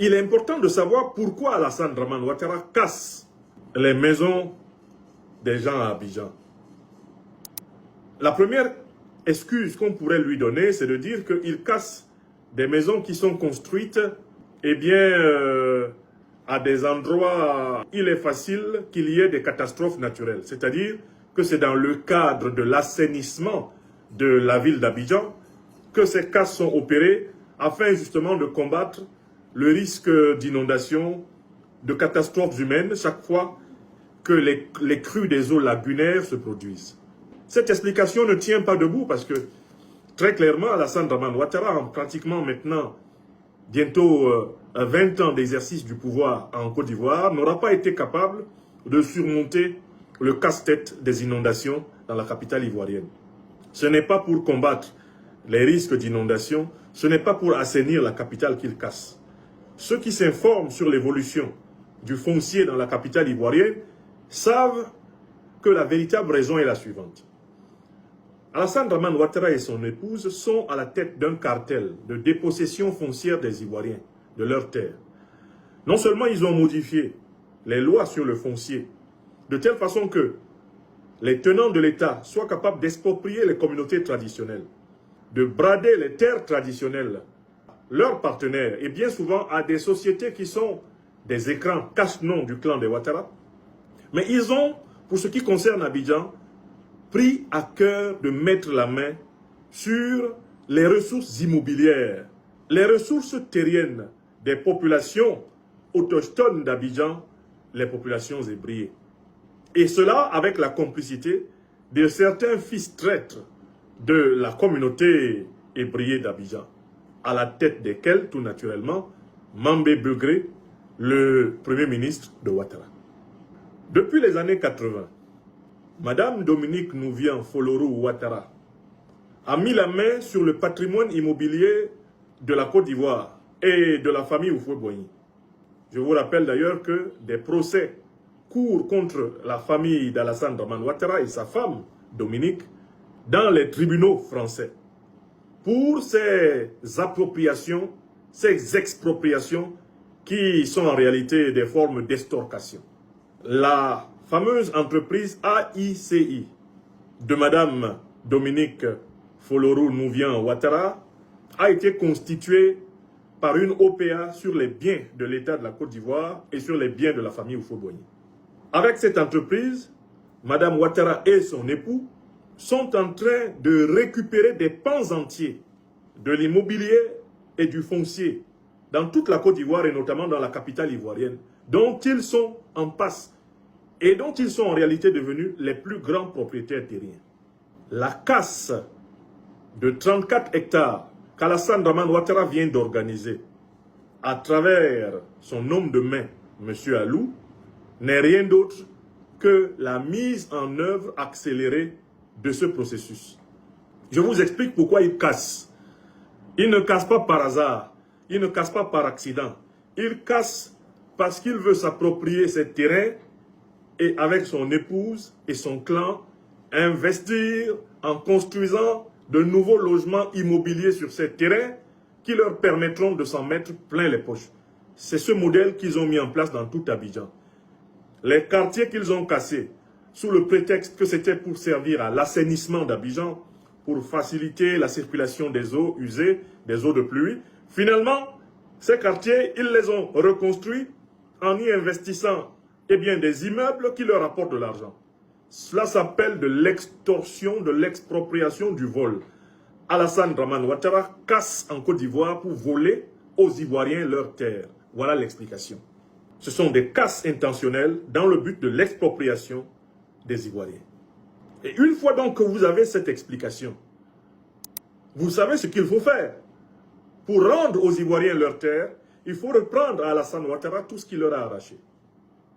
il est important de savoir pourquoi Alassane Dramane Ouattara casse les maisons des gens à Abidjan. La première excuse qu'on pourrait lui donner, c'est de dire qu'il casse des maisons qui sont construites, eh bien, à des endroits où il est facile qu'il y ait des catastrophes naturelles. C'est-à-dire que c'est dans le cadre de l'assainissement de la ville d'Abidjan que ces casses sont opérées afin justement de combattre le risque d'inondation, de catastrophes humaines chaque fois que les crues des eaux lagunaires se produisent. Cette explication ne tient pas debout parce que très clairement, Alassane Dramane Ouattara, en pratiquement maintenant bientôt 20 ans d'exercice du pouvoir en Côte d'Ivoire, n'aura pas été capable de surmonter le casse-tête des inondations dans la capitale ivoirienne. Ce n'est pas pour combattre les risques d'inondation, ce n'est pas pour assainir la capitale qu'il casse. Ceux qui s'informent sur l'évolution du foncier dans la capitale ivoirienne savent que la véritable raison est la suivante. Alassane Dramane Ouattara et son épouse sont à la tête d'un cartel de dépossession foncière des Ivoiriens, de leurs terres. Non seulement ils ont modifié les lois sur le foncier, de telle façon que les tenants de l'État soient capables d'exproprier les communautés traditionnelles, de brader les terres traditionnelles, leurs partenaires, et bien souvent à des sociétés qui sont des écrans cache-noms du clan des Ouattara. Mais ils ont, pour ce qui concerne Abidjan, pris à cœur de mettre la main sur les ressources immobilières, les ressources terriennes des populations autochtones d'Abidjan, les populations ébriées. Et cela avec la complicité de certains fils traîtres de la communauté ébriée d'Abidjan, à la tête desquels, tout naturellement, Mambé Begré, le premier ministre de Ouattara. Depuis les années 80, Madame Dominique Nouvian-Folorou Ouattara a mis la main sur le patrimoine immobilier de la Côte d'Ivoire et de la famille Houphouët-Boigny. Je vous rappelle d'ailleurs que des procès courent contre la famille d'Alassane Dramane Ouattara et sa femme, Dominique, dans les tribunaux français pour ces appropriations, ces expropriations qui sont en réalité des formes d'extorcation. La fameuse entreprise AICI de Madame Dominique Folorou Nouvian Ouattara a été constituée par une OPA sur les biens de l'État de la Côte d'Ivoire et sur les biens de la famille Houphouët-Boigny. Avec cette entreprise, Madame Ouattara et son époux sont en train de récupérer des pans entiers de l'immobilier et du foncier dans toute la Côte d'Ivoire et notamment dans la capitale ivoirienne, dont ils sont en passe et dont ils sont en réalité devenus les plus grands propriétaires terriens. La casse de 34 hectares qu'Alassane Dramane Ouattara vient d'organiser à travers son homme de main, M. Alou, n'est rien d'autre que la mise en œuvre accélérée de ce processus. Je vous explique pourquoi il casse. Il ne casse pas par hasard, il ne casse pas par accident. Il casse parce qu'il veut s'approprier ces terrains et avec son épouse et son clan, investir en construisant de nouveaux logements immobiliers sur ces terrains qui leur permettront de s'en mettre plein les poches. C'est ce modèle qu'ils ont mis en place dans tout Abidjan. Les quartiers qu'ils ont cassés, sous le prétexte que c'était pour servir à l'assainissement d'Abidjan, pour faciliter la circulation des eaux usées, des eaux de pluie, finalement, ces quartiers, ils les ont reconstruits en y investissant des immeubles qui leur apportent de l'argent. Cela s'appelle de l'extorsion, de l'expropriation, du vol. Alassane Dramane Ouattara casse en Côte d'Ivoire pour voler aux Ivoiriens leurs terres. Voilà l'explication. Ce sont des casses intentionnelles dans le but de l'expropriation des Ivoiriens. Et une fois donc que vous avez cette explication, vous savez ce qu'il faut faire. Pour rendre aux Ivoiriens leurs terres, il faut reprendre à Alassane Ouattara tout ce qu'il leur a arraché.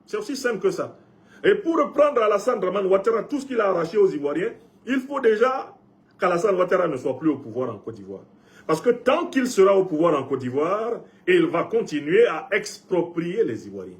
C'est aussi simple que ça. Et pour reprendre à Alassane Dramane Ouattara tout ce qu'il a arraché aux Ivoiriens, il faut déjà qu'Alassane Ouattara ne soit plus au pouvoir en Côte d'Ivoire. Parce que tant qu'il sera au pouvoir en Côte d'Ivoire, il va continuer à exproprier les Ivoiriens.